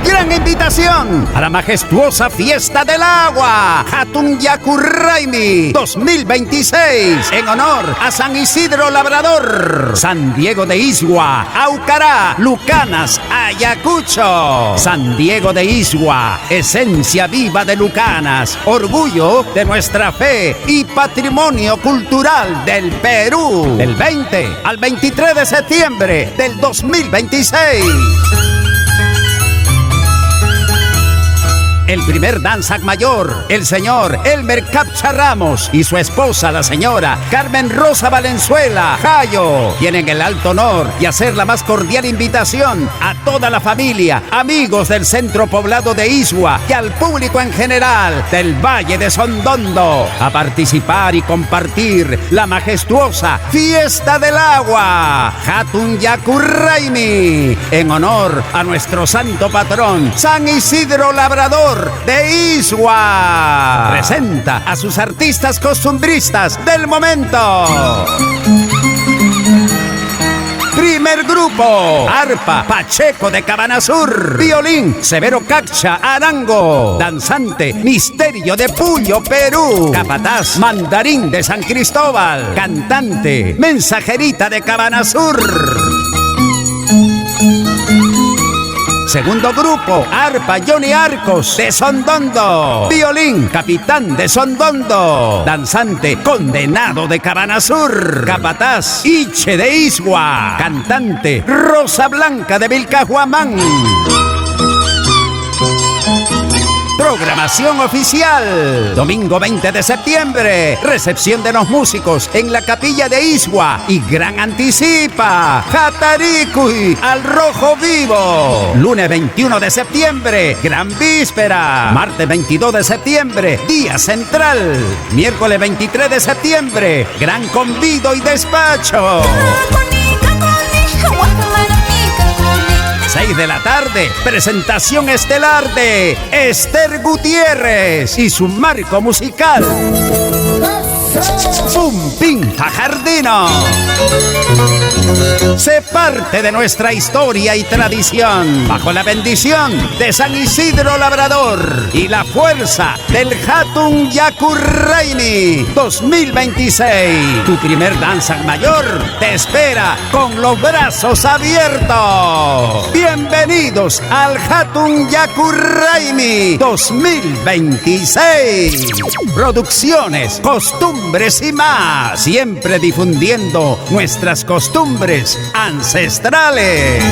Gran invitación a la majestuosa Fiesta del Agua Hatun Yaku Raimi 2026 en honor a San Isidro Labrador, San Diego de Isgua, Aucará, Lucanas, Ayacucho. San Diego de Isgua, esencia viva de Lucanas, orgullo de nuestra fe y patrimonio cultural del Perú. Del 20 al 23 de septiembre del 2026. El primer danzac mayor, el señor Elmer Capcha Ramos y su esposa, la señora Carmen Rosa Valenzuela Jayo, tienen el alto honor y hacer la más cordial invitación a toda la familia, amigos del centro poblado de Isgua y al público en general del Valle de Sondondo a participar y compartir la majestuosa Fiesta del Agua Hatun Yaku Raimi en honor a nuestro santo patrón San Isidro Labrador de Isgua. Presenta a sus artistas costumbristas del momento. Primer grupo, arpa, Pacheco de Cabanasur. Violín, Severo Capcha Arango. Danzante, Misterio de Puyo, Perú. Capataz, Mandarín de San Cristóbal. Cantante, Mensajerita de Cabanasur. Segundo grupo, arpa, Johnny Arcos de Sondondo. Violín, Capitán de Sondondo. Danzante, Condenado de Cabanasur. Capataz, Iche de Isgua. Cantante, Rosa Blanca de Vilcahuamán. Programación oficial. Domingo 20 de septiembre. Recepción de los músicos en la capilla de Isgua y gran anticipa. Jataricui al rojo vivo. Lunes 21 de septiembre. Gran víspera. Martes 22 de septiembre. Día central. Miércoles 23 de septiembre. Gran convido y despacho. 6 de la tarde, presentación estelar de Esther Gutiérrez y su marco musical Pumpín Fajardino. Sé parte de nuestra historia y tradición bajo la bendición de San Isidro Labrador y la fuerza del Hatun Yaku Raimi 2026. Tu primer danza mayor te espera con los brazos abiertos. Bienvenidos al Hatun Yaku Raimi 2026. Producciones, costumbres y más, siempre difundiendo nuestras costumbres ancestrales.